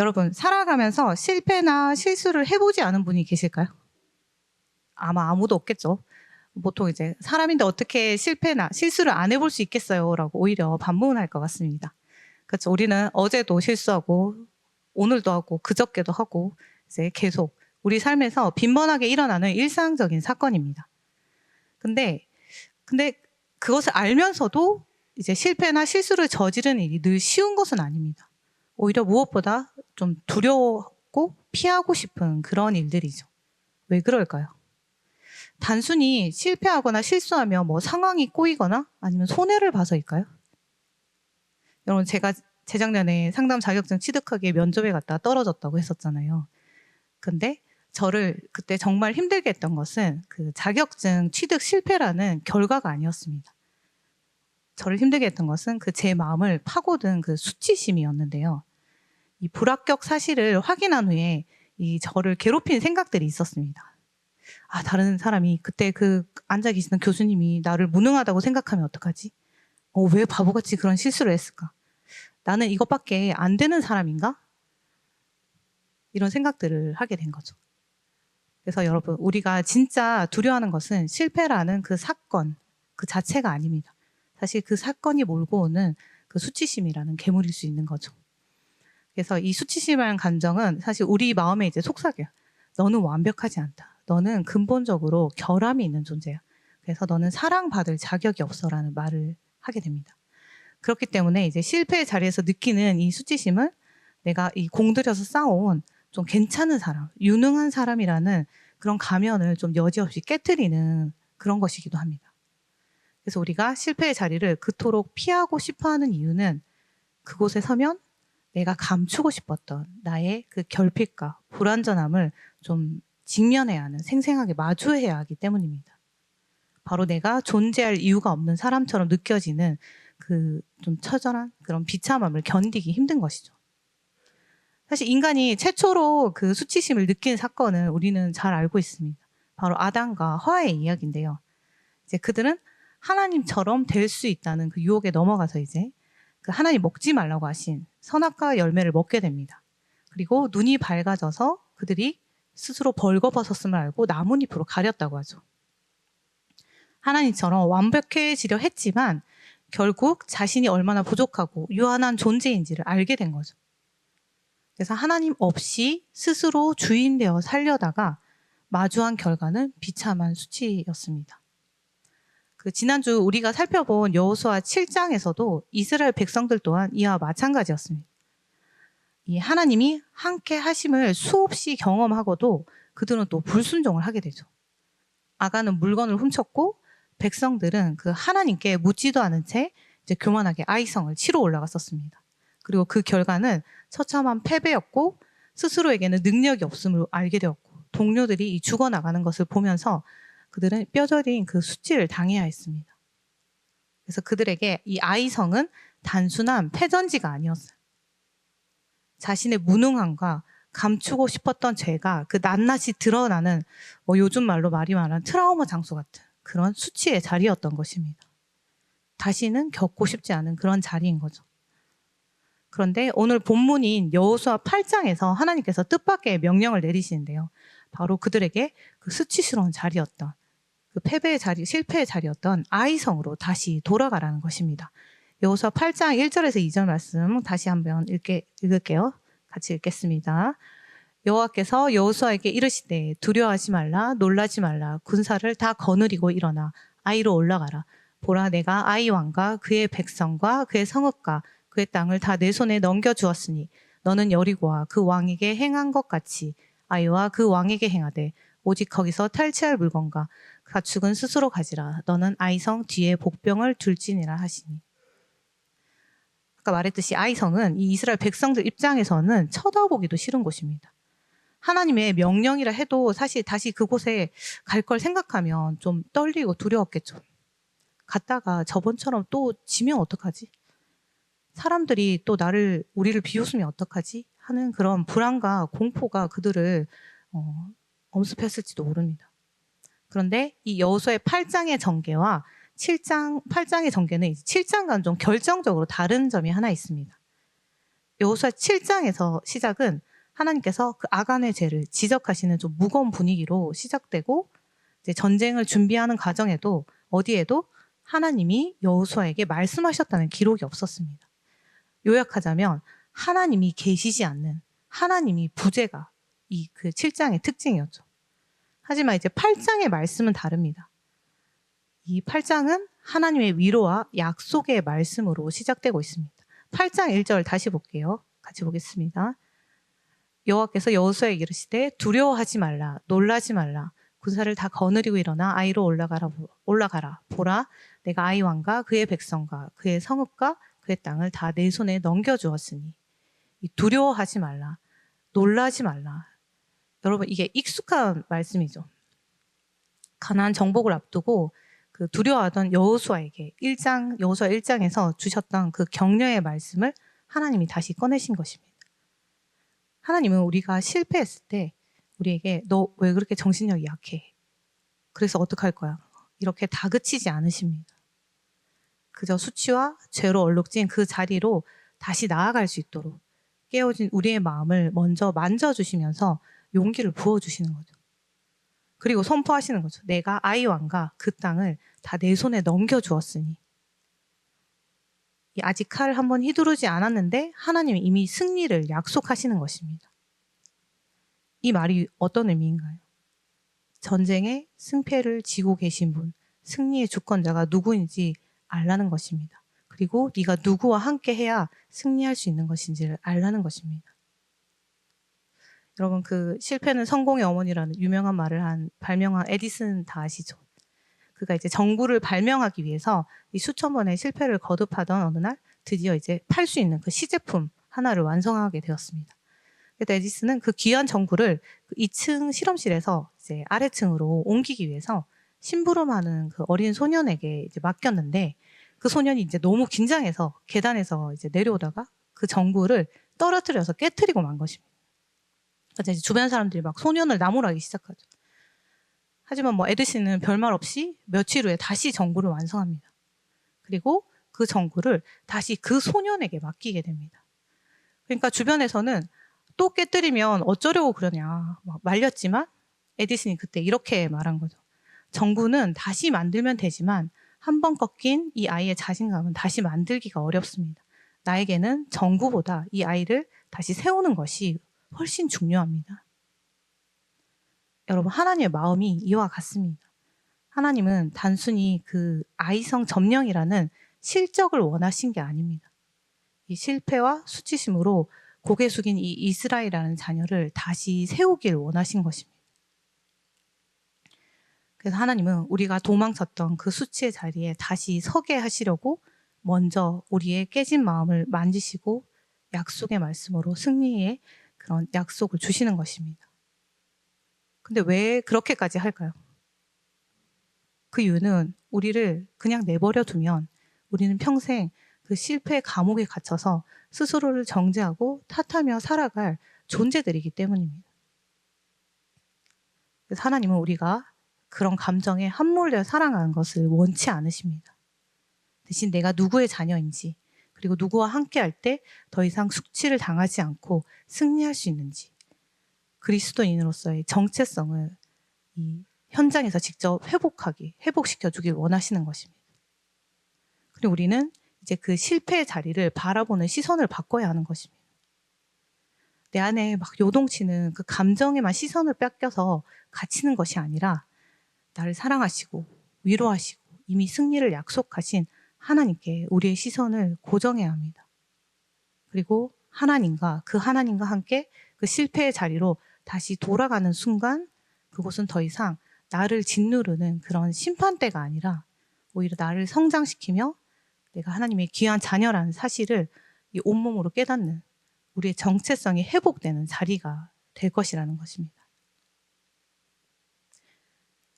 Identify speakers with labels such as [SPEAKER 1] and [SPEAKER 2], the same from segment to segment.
[SPEAKER 1] 여러분, 살아가면서 실패나 실수를 해보지 않은 분이 계실까요? 아마 아무도 없겠죠. 보통 이제 사람인데 어떻게 실패나 실수를 안 해볼 수 있겠어요? 라고 오히려 반문할 것 같습니다. 그렇죠. 우리는 어제도 실수하고 오늘도 하고 그저께도 하고 이제 계속 우리 삶에서 빈번하게 일어나는 일상적인 사건입니다. 근데 그것을 알면서도 이제 실패나 실수를 저지르는 일이 늘 쉬운 것은 아닙니다. 오히려 무엇보다 좀 두려웠고 피하고 싶은 그런 일들이죠. 왜 그럴까요? 단순히 실패하거나 실수하며 뭐 상황이 꼬이거나 아니면 손해를 봐서일까요? 여러분, 제가 재작년에 상담 자격증 취득하기에 면접에 갔다 떨어졌다고 했었잖아요. 근데 저를 그때 정말 힘들게 했던 것은 그 자격증 취득 실패라는 결과가 아니었습니다. 저를 힘들게 했던 것은 그 제 마음을 파고든 그 수치심이었는데요. 이 불합격 사실을 확인한 후에 이 저를 괴롭힌 생각들이 있었습니다. 아, 다른 사람이 그때 그 앉아 계시는 교수님이 나를 무능하다고 생각하면 어떡하지? 왜 바보같이 그런 실수를 했을까? 나는 이것밖에 안 되는 사람인가? 이런 생각들을 하게 된 거죠. 그래서 여러분, 우리가 진짜 두려워하는 것은 실패라는 그 사건 그 자체가 아닙니다. 사실 그 사건이 몰고 오는 그 수치심이라는 괴물일 수 있는 거죠. 그래서 이 수치심이라는 감정은 사실 우리 마음에 이제 속삭여요. 너는 완벽하지 않다. 너는 근본적으로 결함이 있는 존재야. 그래서 너는 사랑받을 자격이 없어라는 말을 하게 됩니다. 그렇기 때문에 이제 실패의 자리에서 느끼는 이 수치심은 내가 이 공들여서 쌓아온 좀 괜찮은 사람, 유능한 사람이라는 그런 가면을 좀 여지없이 깨트리는 그런 것이기도 합니다. 그래서 우리가 실패의 자리를 그토록 피하고 싶어하는 이유는 그곳에 서면 내가 감추고 싶었던 나의 그 결핍과 불완전함을 좀 직면해야 하는, 생생하게 마주해야 하기 때문입니다. 바로 내가 존재할 이유가 없는 사람처럼 느껴지는 그 좀 처절한 그런 비참함을 견디기 힘든 것이죠. 사실 인간이 최초로 그 수치심을 느낀 사건은 우리는 잘 알고 있습니다. 바로 아담과 하와의 이야기인데요. 이제 그들은 하나님처럼 될 수 있다는 그 유혹에 넘어가서 이제 그 하나님 먹지 말라고 하신 선악과 열매를 먹게 됩니다. 그리고 눈이 밝아져서 그들이 스스로 벌거벗었음을 알고 나뭇잎으로 가렸다고 하죠. 하나님처럼 완벽해지려 했지만 결국 자신이 얼마나 부족하고 유한한 존재인지를 알게 된 거죠. 그래서 하나님 없이 스스로 주인 되어 살려다가 마주한 결과는 비참한 수치였습니다. 그 지난주 우리가 살펴본 여호수아 7장에서도 이스라엘 백성들 또한 이와 마찬가지였습니다. 이 하나님이 함께 하심을 수없이 경험하고도 그들은 또 불순종을 하게 되죠. 아간은 물건을 훔쳤고 백성들은 그 하나님께 묻지도 않은 채 이제 교만하게 아이성을 치러 올라갔었습니다. 그리고 그 결과는 처참한 패배였고 스스로에게는 능력이 없음을 알게 되었고 동료들이 죽어나가는 것을 보면서 그들은 뼈저린 그 수치를 당해야 했습니다. 그래서 그들에게 이 아이성은 단순한 패전지가 아니었어요. 자신의 무능함과 감추고 싶었던 죄가 그 낱낱이 드러나는 요즘 말로 말이 많은 트라우마 장소 같은 그런 수치의 자리였던 것입니다. 다시는 겪고 싶지 않은 그런 자리인 거죠. 그런데 오늘 본문인 여호수아 8장에서 하나님께서 뜻밖의 명령을 내리시는데요. 바로 그들에게 그 수치스러운 자리였던 그 패배의 자리, 실패의 자리였던 아이성으로 다시 돌아가라는 것입니다. 여호수아 8장 1절에서 2절 말씀 다시 한번 읽을게요. 같이 읽겠습니다. 여호와께서 여호수아에게 이르시되 두려워하지 말라 놀라지 말라 군사를 다 거느리고 일어나 아이로 올라가라. 보라 내가 아이 왕과 그의 백성과 그의 성읍과 그의 땅을 다 내 손에 넘겨주었으니 너는 여리고와 그 왕에게 행한 것 같이 아이와 그 왕에게 행하되 오직 거기서 탈취할 물건과 가축은 스스로 가지라. 너는 아이성 뒤에 복병을 둘지니라 하시니. 아까 말했듯이 아이성은 이 이스라엘 백성들 입장에서는 쳐다보기도 싫은 곳입니다. 하나님의 명령이라 해도 사실 다시 그곳에 갈 걸 생각하면 좀 떨리고 두려웠겠죠. 갔다가 저번처럼 또 지면 어떡하지? 사람들이 또 우리를 비웃으면 어떡하지? 하는 그런 불안과 공포가 그들을 엄습했을지도 모릅니다. 그런데 이 여호수아의 8장의 전개와 8장의 전개는 7장과는 좀 결정적으로 다른 점이 하나 있습니다. 여호수아 7장에서 시작은 하나님께서 그 아간의 죄를 지적하시는 좀 무거운 분위기로 시작되고, 이제 전쟁을 준비하는 과정에도 어디에도 하나님이 여호수아에게 말씀하셨다는 기록이 없었습니다. 요약하자면 하나님이 계시지 않는, 하나님이 부재가 이 그 7장의 특징이었죠. 하지만 이제 8장의 말씀은 다릅니다. 이 8장은 하나님의 위로와 약속의 말씀으로 시작되고 있습니다. 8장 1절 다시 볼게요. 같이 보겠습니다. 여호와께서 여호수아에게 이르시되 두려워하지 말라, 놀라지 말라. 군사를 다 거느리고 일어나 아이로 올라가라. 보라, 내가 아이 왕과 그의 백성과 그의 성읍과 그의 땅을 다 내 손에 넘겨주었으니. 두려워하지 말라, 놀라지 말라. 여러분, 이게 익숙한 말씀이죠. 가나안 정복을 앞두고 그 두려워하던 여호수아에게 여호수아 1장에서 주셨던 그 격려의 말씀을 하나님이 다시 꺼내신 것입니다. 하나님은 우리가 실패했을 때 우리에게 너 왜 그렇게 정신력이 약해? 그래서 어떡할 거야? 이렇게 다그치지 않으십니다. 그저 수치와 죄로 얼룩진 그 자리로 다시 나아갈 수 있도록 깨어진 우리의 마음을 먼저 만져주시면서 용기를 부어주시는 거죠. 그리고 선포하시는 거죠. 내가 아이 왕과 그 땅을 다 내 손에 넘겨주었으니. 아직 칼 한번 휘두르지 않았는데 하나님이 이미 승리를 약속하시는 것입니다. 이 말이 어떤 의미인가요? 전쟁에 승패를 지고 계신 분, 승리의 주권자가 누구인지 알라는 것입니다. 그리고 네가 누구와 함께 해야 승리할 수 있는 것인지를 알라는 것입니다. 여러분, 그 실패는 성공의 어머니라는 유명한 말을 발명한 에디슨 다 아시죠? 그가 이제 전구를 발명하기 위해서 이 수천 번의 실패를 거듭하던 어느 날 드디어 이제 팔 수 있는 그 시제품 하나를 완성하게 되었습니다. 그래서 에디슨은 그 귀한 전구를 그 2층 실험실에서 이제 아래층으로 옮기기 위해서 심부름하는 그 어린 소년에게 이제 맡겼는데, 그 소년이 이제 너무 긴장해서 계단에서 이제 내려오다가 그 전구를 떨어뜨려서 깨트리고 만 것입니다. 그래서 이제 주변 사람들이 막 소년을 나무라기 시작하죠. 하지만 뭐 에디슨은 별말 없이 며칠 후에 다시 전구를 완성합니다. 그리고 그 전구를 다시 그 소년에게 맡기게 됩니다. 그러니까 주변에서는 또 깨뜨리면 어쩌려고 그러냐 막 말렸지만, 에디슨이 그때 이렇게 말한 거죠. 전구는 다시 만들면 되지만 한 번 꺾인 이 아이의 자신감은 다시 만들기가 어렵습니다. 나에게는 전구보다 이 아이를 다시 세우는 것이 훨씬 중요합니다. 여러분, 하나님의 마음이 이와 같습니다. 하나님은 단순히 그 아이성 점령이라는 실적을 원하신 게 아닙니다. 이 실패와 수치심으로 고개 숙인 이 이스라엘이라는 자녀를 다시 세우길 원하신 것입니다. 그래서 하나님은 우리가 도망쳤던 그 수치의 자리에 다시 서게 하시려고 먼저 우리의 깨진 마음을 만지시고 약속의 말씀으로 승리의 그런 약속을 주시는 것입니다. 근데 왜 그렇게까지 할까요? 그 이유는 우리를 그냥 내버려 두면 우리는 평생 그 실패의 감옥에 갇혀서 스스로를 정죄하고 탓하며 살아갈 존재들이기 때문입니다. 그래서 하나님은 우리가 그런 감정에 함몰되어 살아가는 것을 원치 않으십니다. 대신 내가 누구의 자녀인지, 그리고 누구와 함께할 때 더 이상 숙취를 당하지 않고 승리할 수 있는지, 그리스도인으로서의 정체성을 이 현장에서 직접 회복시켜 주길 원하시는 것입니다. 그리고 우리는 이제 그 실패의 자리를 바라보는 시선을 바꿔야 하는 것입니다. 내 안에 막 요동치는 그 감정에만 시선을 뺏겨서 갇히는 것이 아니라 나를 사랑하시고 위로하시고 이미 승리를 약속하신 하나님께 우리의 시선을 고정해야 합니다. 그리고 하나님과 함께 그 실패의 자리로 다시 돌아가는 순간, 그곳은 더 이상 나를 짓누르는 그런 심판대가 아니라 오히려 나를 성장시키며 내가 하나님의 귀한 자녀라는 사실을 이 온몸으로 깨닫는, 우리의 정체성이 회복되는 자리가 될 것이라는 것입니다.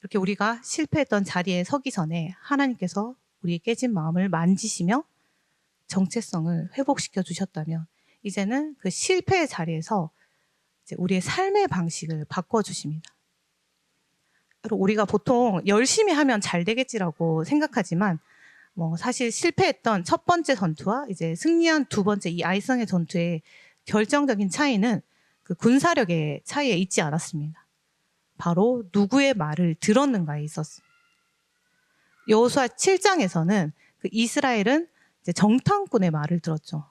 [SPEAKER 1] 이렇게 우리가 실패했던 자리에 서기 전에 하나님께서 우리의 깨진 마음을 만지시며 정체성을 회복시켜 주셨다면, 이제는 그 실패의 자리에서 이제 우리의 삶의 방식을 바꿔주십니다. 우리가 보통 열심히 하면 잘 되겠지라고 생각하지만 뭐 사실 실패했던 첫 번째 전투와 이제 승리한 두 번째 이 아이성의 전투의 결정적인 차이는 그 군사력의 차이에 있지 않았습니다. 바로 누구의 말을 들었는가에 있었습니다. 여호수아 7장에서는 그 이스라엘은 이제 정탐꾼의 말을 들었죠.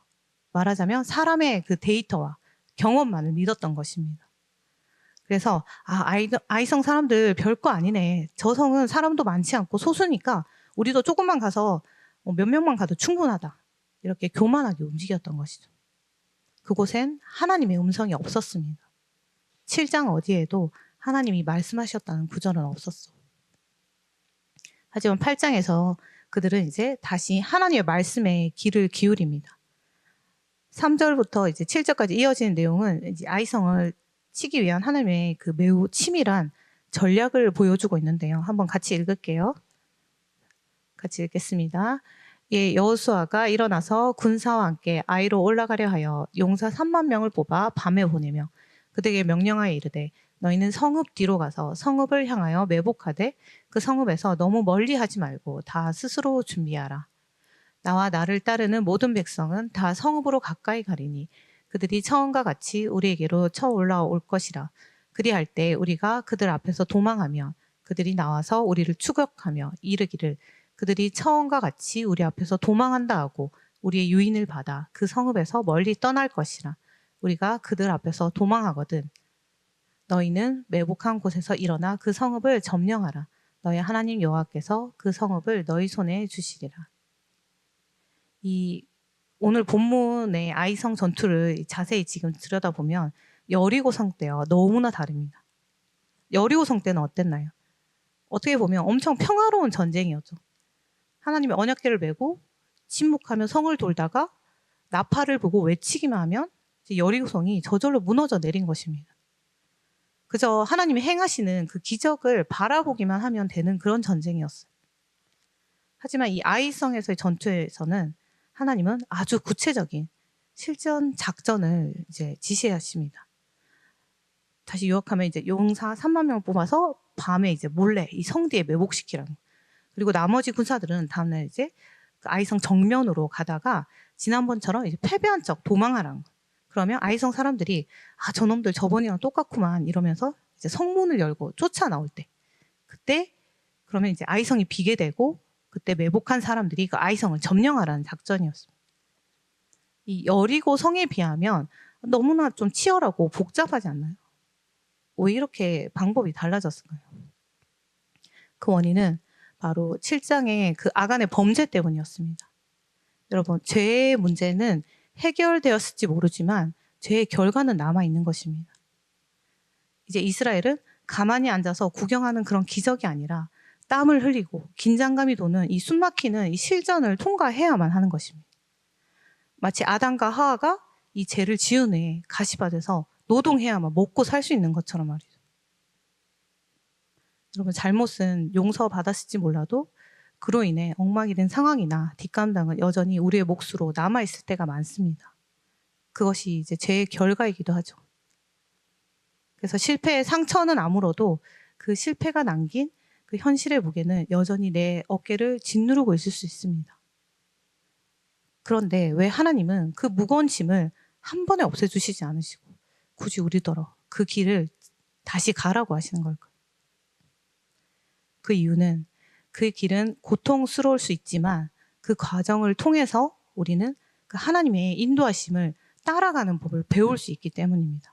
[SPEAKER 1] 말하자면 사람의 그 데이터와 경험만을 믿었던 것입니다. 그래서 아이성 사람들 별거 아니네. 저 성은 사람도 많지 않고 소수니까 우리도 조금만 가서 몇 명만 가도 충분하다. 이렇게 교만하게 움직였던 것이죠. 그곳엔 하나님의 음성이 없었습니다. 7장 어디에도 하나님이 말씀하셨다는 구절은 없었어. 하지만 8장에서 그들은 이제 다시 하나님의 말씀에 귀를 기울입니다. 3절부터 이제 7절까지 이어지는 내용은 이제 아이성을 치기 위한 하나님의 그 매우 치밀한 전략을 보여주고 있는데요. 한번 같이 읽을게요. 같이 읽겠습니다. 예, 여호수아가 일어나서 군사와 함께 아이로 올라가려 하여 용사 3만 명을 뽑아 밤에 보내며 그들에게 명령하여 이르되 너희는 성읍 뒤로 가서 성읍을 향하여 매복하되 그 성읍에서 너무 멀리 하지 말고 다 스스로 준비하라. 나와 나를 따르는 모든 백성은 다 성읍으로 가까이 가리니 그들이 처음과 같이 우리에게로 쳐 올라올 것이라. 그리할 때 우리가 그들 앞에서 도망하면 그들이 나와서 우리를 추격하며 이르기를 그들이 처음과 같이 우리 앞에서 도망한다 하고 우리의 유인을 받아 그 성읍에서 멀리 떠날 것이라. 우리가 그들 앞에서 도망하거든 너희는 매복한 곳에서 일어나 그 성읍을 점령하라. 너희 하나님 여호와께서 그 성읍을 너희 손에 주시리라. 이 오늘 본문의 아이성 전투를 자세히 지금 들여다보면 여리고성 때와 너무나 다릅니다. 여리고성 때는 어땠나요? 어떻게 보면 엄청 평화로운 전쟁이었죠. 하나님의 언약궤를 메고 침묵하며 성을 돌다가 나팔을 보고 외치기만 하면 여리고성이 저절로 무너져 내린 것입니다. 그저 하나님이 행하시는 그 기적을 바라보기만 하면 되는 그런 전쟁이었어요. 하지만 이 아이성에서의 전투에서는 하나님은 아주 구체적인 실전 작전을 이제 지시하십니다. 다시 요약하면 이제 용사 3만 명을 뽑아서 밤에 이제 몰래 이 성뒤에 매복시키라는. 그리고 나머지 군사들은 다음날 이제 그 아이성 정면으로 가다가 지난번처럼 이제 패배한 척 도망하라는 거. 그러면 아이성 사람들이 저놈들 저번이랑 똑같구만 이러면서 이제 성문을 열고 쫓아 나올 때 그때 그러면 이제 아이성이 비게 되고 그때 매복한 사람들이 그 아이성을 점령하라는 작전이었습니다. 이 여리고 성에 비하면 너무나 좀 치열하고 복잡하지 않나요? 왜 이렇게 방법이 달라졌을까요? 그 원인은 바로 7장의 그 아간의 범죄 때문이었습니다. 여러분, 죄의 문제는 해결되었을지 모르지만 죄의 결과는 남아있는 것입니다. 이제 이스라엘은 가만히 앉아서 구경하는 그런 기적이 아니라 땀을 흘리고 긴장감이 도는 이 숨막히는 이 실전을 통과해야만 하는 것입니다. 마치 아담과 하와가 이 죄를 지은 후에 가시밭에서 노동해야만 먹고 살 수 있는 것처럼 말이죠. 여러분, 잘못은 용서받았을지 몰라도 그로 인해 엉망이 된 상황이나 뒷감당은 여전히 우리의 몫으로 남아있을 때가 많습니다. 그것이 이제 죄의 결과이기도 하죠. 그래서 실패의 상처는 아물어도 그 실패가 남긴 그 현실의 무게는 여전히 내 어깨를 짓누르고 있을 수 있습니다. 그런데 왜 하나님은 그 무거운 짐을 한 번에 없애주시지 않으시고 굳이 우리더러 그 길을 다시 가라고 하시는 걸까요? 그 이유는 그 길은 고통스러울 수 있지만 그 과정을 통해서 우리는 그 하나님의 인도하심을 따라가는 법을 배울 수 있기 때문입니다.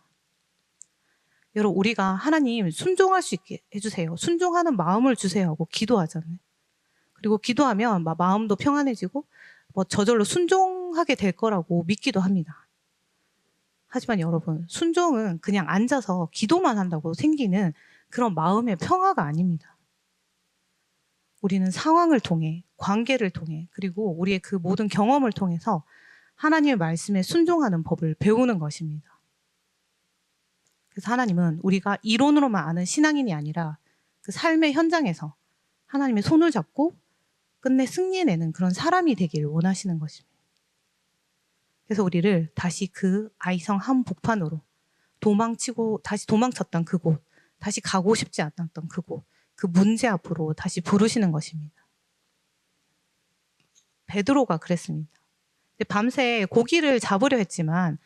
[SPEAKER 1] 여러분, 우리가 하나님 순종할 수 있게 해주세요. 순종하는 마음을 주세요 하고 기도하잖아요. 그리고 기도하면 마음도 평안해지고 저절로 순종하게 될 거라고 믿기도 합니다. 하지만 여러분, 순종은 그냥 앉아서 기도만 한다고 생기는 그런 마음의 평화가 아닙니다. 우리는 상황을 통해, 관계를 통해, 그리고 우리의 그 모든 경험을 통해서 하나님의 말씀에 순종하는 법을 배우는 것입니다. 그래서 하나님은 우리가 이론으로만 아는 신앙인이 아니라 그 삶의 현장에서 하나님의 손을 잡고 끝내 승리해내는 그런 사람이 되기를 원하시는 것입니다. 그래서 우리를 다시 그 아이성 한복판으로 다시 도망쳤던 그곳, 다시 가고 싶지 않았던 그곳, 그 문제 앞으로 다시 부르시는 것입니다. 베드로가 그랬습니다. 밤새 고기를 잡으려 했지만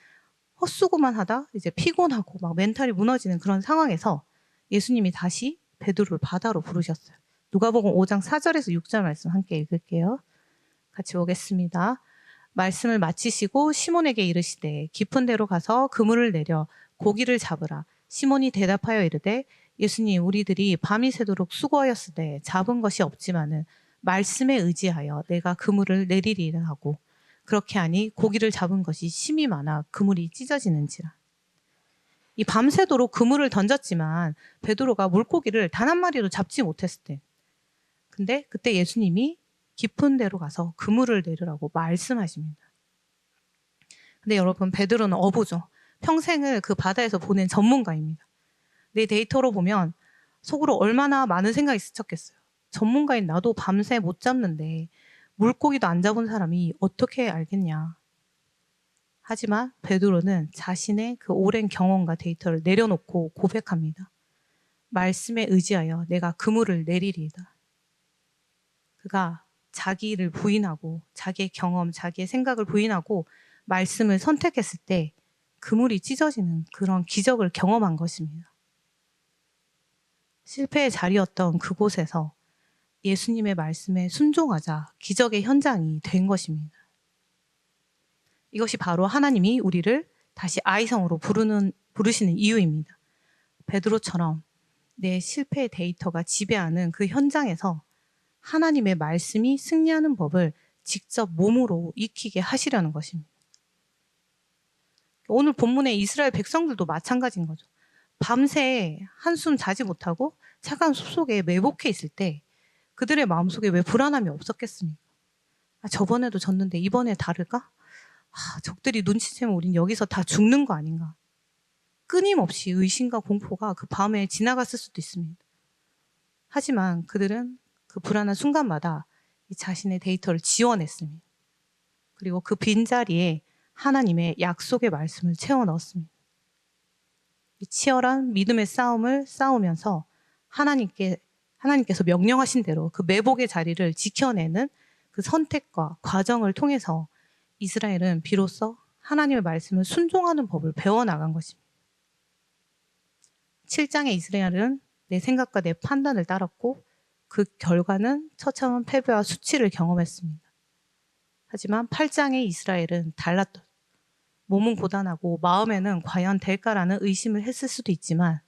[SPEAKER 1] 헛수고만 하다 이제 피곤하고 막 멘탈이 무너지는 그런 상황에서 예수님이 다시 베드로를 바다로 부르셨어요. 누가복음 5장 4절에서 6절 말씀 함께 읽을게요. 같이 보겠습니다. 말씀을 마치시고 시몬에게 이르시되 깊은 데로 가서 그물을 내려 고기를 잡으라. 시몬이 대답하여 이르되 예수님 우리들이 밤이 새도록 수고하였으되 잡은 것이 없지만은 말씀에 의지하여 내가 그물을 내리리라 하고 그렇게 하니 고기를 잡은 것이 심이 많아 그물이 찢어지는지라. 이 밤새도록 그물을 던졌지만 베드로가 물고기를 단 한 마리도 잡지 못했을 때 근데 그때 예수님이 깊은 데로 가서 그물을 내리라고 말씀하십니다. 근데 여러분 베드로는 어부죠. 평생을 그 바다에서 보낸 전문가입니다. 내 데이터로 보면 속으로 얼마나 많은 생각이 스쳤겠어요. 전문가인 나도 밤새 못 잡는데 물고기도 안 잡은 사람이 어떻게 알겠냐. 하지만 베드로는 자신의 그 오랜 경험과 데이터를 내려놓고 고백합니다. 말씀에 의지하여 내가 그물을 내리리이다. 그가 자기를 부인하고 자기의 경험, 자기의 생각을 부인하고 말씀을 선택했을 때 그물이 찢어지는 그런 기적을 경험한 것입니다. 실패의 자리였던 그곳에서 예수님의 말씀에 순종하자 기적의 현장이 된 것입니다. 이것이 바로 하나님이 우리를 다시 아이성으로 부르시는 이유입니다. 베드로처럼 내 실패의 데이터가 지배하는 그 현장에서 하나님의 말씀이 승리하는 법을 직접 몸으로 익히게 하시려는 것입니다. 오늘 본문의 이스라엘 백성들도 마찬가지인 거죠. 밤새 한숨 자지 못하고 차가운 숲속에 매복해 있을 때 그들의 마음속에 왜 불안함이 없었겠습니까? 저번에도 졌는데 이번에 다를까? 적들이 눈치채면 우린 여기서 다 죽는 거 아닌가? 끊임없이 의심과 공포가 그 밤에 지나갔을 수도 있습니다. 하지만 그들은 그 불안한 순간마다 이 자신의 데이터를 지워냈습니다. 그리고 그 빈자리에 하나님의 약속의 말씀을 채워 넣었습니다. 이 치열한 믿음의 싸움을 싸우면서 하나님께서 명령하신 대로 그 매복의 자리를 지켜내는 그 선택과 과정을 통해서 이스라엘은 비로소 하나님의 말씀을 순종하는 법을 배워나간 것입니다. 7장의 이스라엘은 내 생각과 내 판단을 따랐고 그 결과는 처참한 패배와 수치를 경험했습니다. 하지만 8장의 이스라엘은 달랐던 몸은 고단하고 마음에는 과연 될까라는 의심을 했을 수도 있지만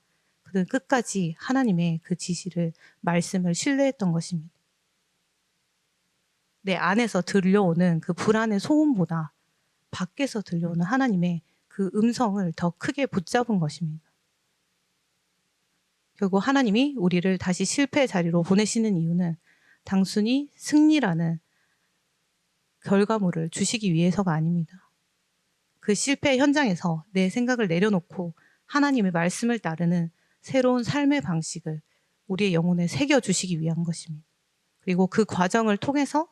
[SPEAKER 1] 그들은 끝까지 하나님의 그 지시를 말씀을 신뢰했던 것입니다. 내 안에서 들려오는 그 불안의 소음보다 밖에서 들려오는 하나님의 그 음성을 더 크게 붙잡은 것입니다. 결국 하나님이 우리를 다시 실패의 자리로 보내시는 이유는 단순히 승리라는 결과물을 주시기 위해서가 아닙니다. 그 실패의 현장에서 내 생각을 내려놓고 하나님의 말씀을 따르는 새로운 삶의 방식을 우리의 영혼에 새겨주시기 위한 것입니다. 그리고 그 과정을 통해서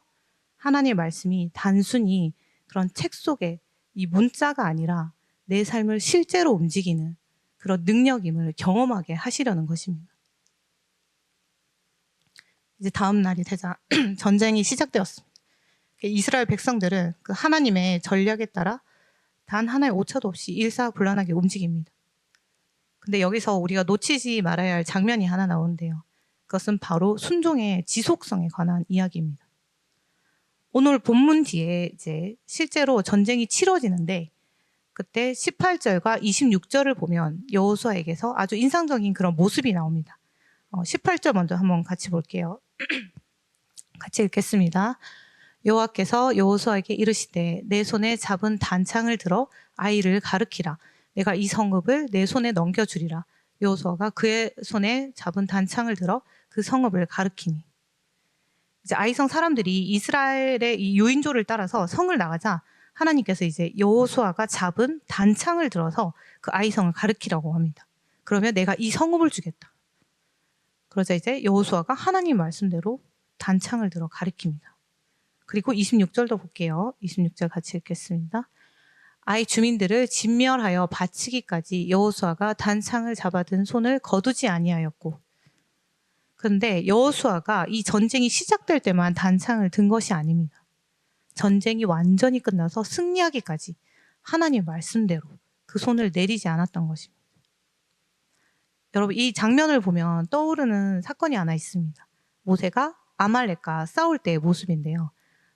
[SPEAKER 1] 하나님의 말씀이 단순히 그런 책 속의 이 문자가 아니라 내 삶을 실제로 움직이는 그런 능력임을 경험하게 하시려는 것입니다. 이제 다음 날이 되자 전쟁이 시작되었습니다. 이스라엘 백성들은 그 하나님의 전략에 따라 단 하나의 오차도 없이 일사불란하게 움직입니다. 근데 여기서 우리가 놓치지 말아야 할 장면이 하나 나오는데요. 그것은 바로 순종의 지속성에 관한 이야기입니다. 오늘 본문 뒤에 이제 실제로 전쟁이 치러지는데 그때 18절과 26절을 보면 여호수아에게서 아주 인상적인 그런 모습이 나옵니다. 18절 먼저 한번 같이 볼게요. 같이 읽겠습니다. 여호와께서 여호수아에게 이르시되 내 손에 잡은 단창을 들어 아이를 가르키라. 내가 이 성읍을 내 손에 넘겨주리라. 여호수아가 그의 손에 잡은 단창을 들어 그 성읍을 가르키니. 이제 아이성 사람들이 이스라엘의 이 유인조를 따라서 성을 나가자 하나님께서 이제 여호수아가 잡은 단창을 들어서 그 아이성을 가르키라고 합니다. 그러면 내가 이 성읍을 주겠다. 그러자 이제 여호수아가 하나님 말씀대로 단창을 들어 가르킵니다. 그리고 26절도 볼게요. 26절 같이 읽겠습니다. 아이 주민들을 진멸하여 바치기까지 여호수아가 단창을 잡아든 손을 거두지 아니하였고 그런데 여호수아가 이 전쟁이 시작될 때만 단창을 든 것이 아닙니다. 전쟁이 완전히 끝나서 승리하기까지 하나님 말씀대로 그 손을 내리지 않았던 것입니다. 여러분, 이 장면을 보면 떠오르는 사건이 하나 있습니다. 모세가 아말렉과 싸울 때의 모습인데요.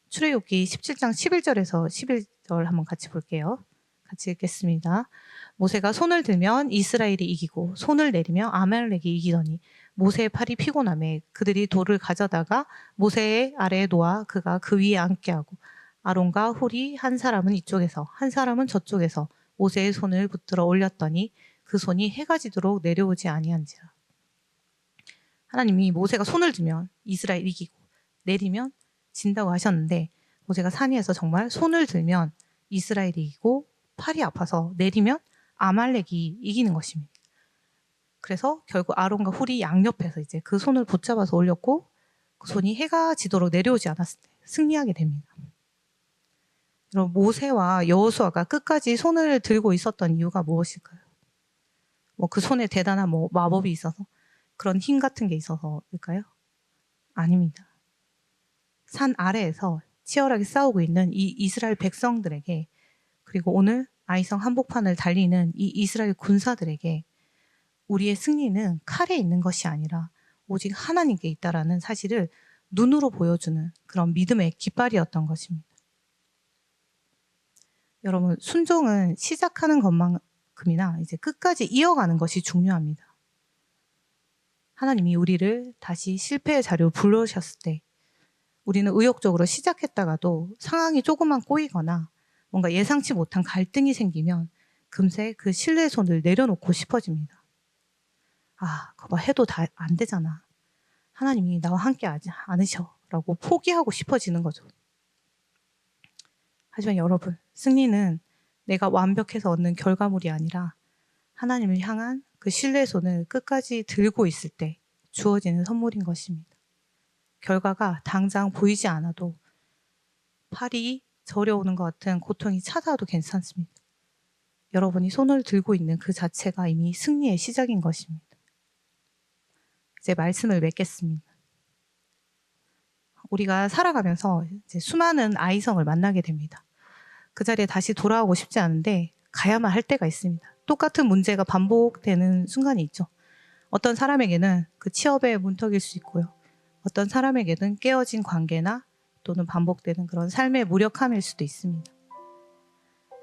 [SPEAKER 1] 출애굽기 17장 11절에서 11절 한번 같이 볼게요. 같이 읽겠습니다. 모세가 손을 들면 이스라엘이 이기고 손을 내리면 아말렉이 이기더니 모세의 팔이 피곤하매 그들이 돌을 가져다가 모세의 아래에 놓아 그가 그 위에 앉게 하고 아론과 훌이 한 사람은 이쪽에서 한 사람은 저쪽에서 모세의 손을 붙들어 올렸더니 그 손이 해가 지도록 내려오지 아니한지라. 하나님이 모세가 손을 들면 이스라엘 이기고 내리면 진다고 하셨는데 모세가 산 위에서 정말 손을 들면 이스라엘이 이기고 팔이 아파서 내리면 아말렉이 이기는 것입니다. 그래서 결국 아론과 훌이 양옆에서 이제 그 손을 붙잡아서 올렸고 그 손이 해가 지도록 내려오지 않았을 때 승리하게 됩니다. 여러분, 모세와 여호수아가 끝까지 손을 들고 있었던 이유가 무엇일까요? 그 손에 대단한 마법이 있어서 그런 힘 같은 게 있어서일까요? 아닙니다. 산 아래에서 치열하게 싸우고 있는 이 이스라엘 백성들에게, 그리고 오늘 아이성 한복판을 달리는 이 이스라엘 군사들에게 우리의 승리는 칼에 있는 것이 아니라 오직 하나님께 있다라는 사실을 눈으로 보여주는 그런 믿음의 깃발이었던 것입니다. 여러분, 순종은 시작하는 것만큼이나 이제 끝까지 이어가는 것이 중요합니다. 하나님이 우리를 다시 실패의 자리로 불러오셨을 때 우리는 의욕적으로 시작했다가도 상황이 조금만 꼬이거나 뭔가 예상치 못한 갈등이 생기면 금세 그 신뢰의 손을 내려놓고 싶어집니다. 그거 해도 다 안 되잖아. 하나님이 나와 함께 하지 않으셔. 라고 포기하고 싶어지는 거죠. 하지만 여러분, 승리는 내가 완벽해서 얻는 결과물이 아니라 하나님을 향한 그 신뢰의 손을 끝까지 들고 있을 때 주어지는 선물인 것입니다. 결과가 당장 보이지 않아도 팔이 저려오는 것 같은 고통이 찾아와도 괜찮습니다. 여러분이 손을 들고 있는 그 자체가 이미 승리의 시작인 것입니다. 이제 말씀을 맺겠습니다. 우리가 살아가면서 이제 수많은 아이성을 만나게 됩니다. 그 자리에 다시 돌아오고 싶지 않은데 가야만 할 때가 있습니다. 똑같은 문제가 반복되는 순간이 있죠. 어떤 사람에게는 그 취업의 문턱일 수 있고요. 어떤 사람에게는 깨어진 관계나 또는 반복되는 그런 삶의 무력함일 수도 있습니다.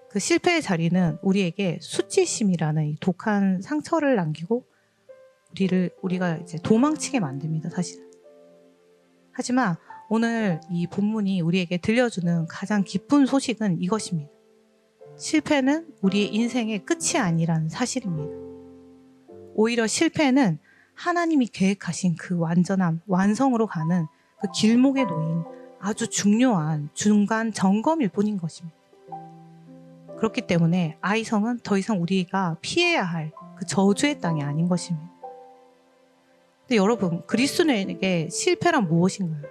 [SPEAKER 1] 그 실패의 자리는 우리에게 수치심이라는 이 독한 상처를 남기고 우리가 이제 도망치게 만듭니다, 사실은. 하지만 오늘 이 본문이 우리에게 들려주는 가장 기쁜 소식은 이것입니다. 실패는 우리의 인생의 끝이 아니라는 사실입니다. 오히려 실패는 하나님이 계획하신 그 완전함, 완성으로 가는 그 길목에 놓인 아주 중요한 중간 점검일 뿐인 것입니다. 그렇기 때문에 아이성은 더 이상 우리가 피해야 할 그 저주의 땅이 아닌 것입니다. 근데 여러분, 그리스도인에게 실패란 무엇인가요?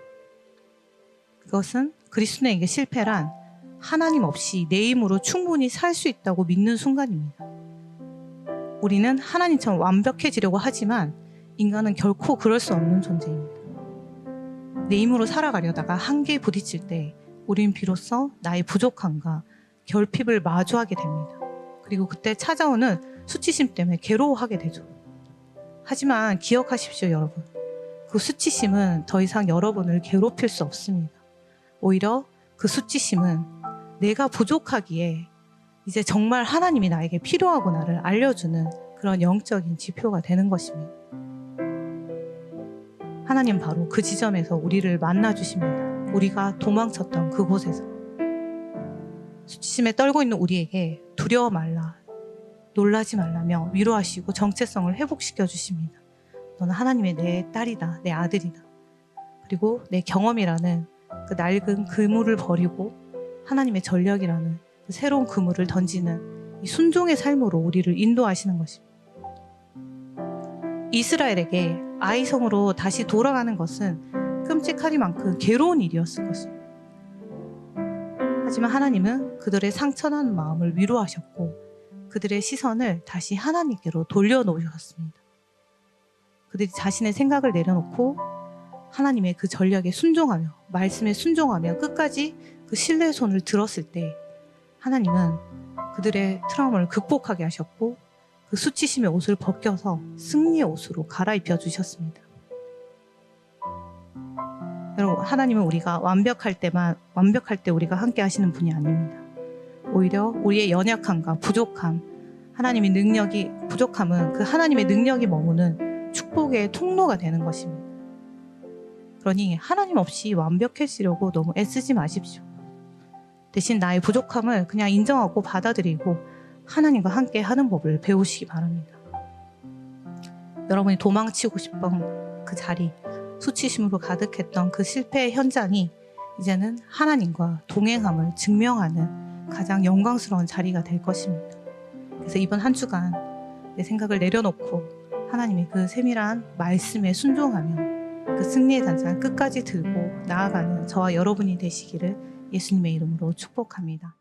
[SPEAKER 1] 그것은 그리스도인에게 실패란 하나님 없이 내 힘으로 충분히 살 수 있다고 믿는 순간입니다. 우리는 하나님처럼 완벽해지려고 하지만 인간은 결코 그럴 수 없는 존재입니다. 내 힘으로 살아가려다가 한계에 부딪힐 때 우린 비로소 나의 부족함과 결핍을 마주하게 됩니다. 그리고 그때 찾아오는 수치심 때문에 괴로워하게 되죠. 하지만 기억하십시오, 여러분. 그 수치심은 더 이상 여러분을 괴롭힐 수 없습니다. 오히려 그 수치심은 내가 부족하기에 이제 정말 하나님이 나에게 필요하구나를 알려주는 그런 영적인 지표가 되는 것입니다. 하나님 바로 그 지점에서 우리를 만나주십니다. 우리가 도망쳤던 그곳에서. 수치심에 떨고 있는 우리에게 두려워 말라, 놀라지 말라며 위로하시고 정체성을 회복시켜 주십니다. 너는 하나님의 내 딸이다, 내 아들이다. 그리고 내 경험이라는 그 낡은 그물을 버리고 하나님의 전력이라는 그 새로운 그물을 던지는 이 순종의 삶으로 우리를 인도하시는 것입니다. 이스라엘에게 아이성으로 다시 돌아가는 것은 끔찍하리만큼 괴로운 일이었을 것입니다. 하지만 하나님은 그들의 상처난 마음을 위로하셨고 그들의 시선을 다시 하나님께로 돌려놓으셨습니다. 그들이 자신의 생각을 내려놓고 하나님의 그 전략에 순종하며 말씀에 순종하며 끝까지 그 신뢰의 손을 들었을 때 하나님은 그들의 트라우마를 극복하게 하셨고 그 수치심의 옷을 벗겨서 승리의 옷으로 갈아입혀 주셨습니다. 여러분, 하나님은 우리가 완벽할 때 우리가 함께 하시는 분이 아닙니다. 오히려 우리의 연약함과 부족함, 하나님의 능력이 부족함은 그 하나님의 능력이 머무는 축복의 통로가 되는 것입니다. 그러니 하나님 없이 완벽해지려고 너무 애쓰지 마십시오. 대신 나의 부족함을 그냥 인정하고 받아들이고 하나님과 함께 하는 법을 배우시기 바랍니다. 여러분이 도망치고 싶던 그 자리, 수치심으로 가득했던 그 실패의 현장이 이제는 하나님과 동행함을 증명하는 가장 영광스러운 자리가 될 것입니다. 그래서 이번 한 주간 내 생각을 내려놓고 하나님의 그 세밀한 말씀에 순종하며 그 승리의 단장을 끝까지 들고 나아가는 저와 여러분이 되시기를 예수님의 이름으로 축복합니다.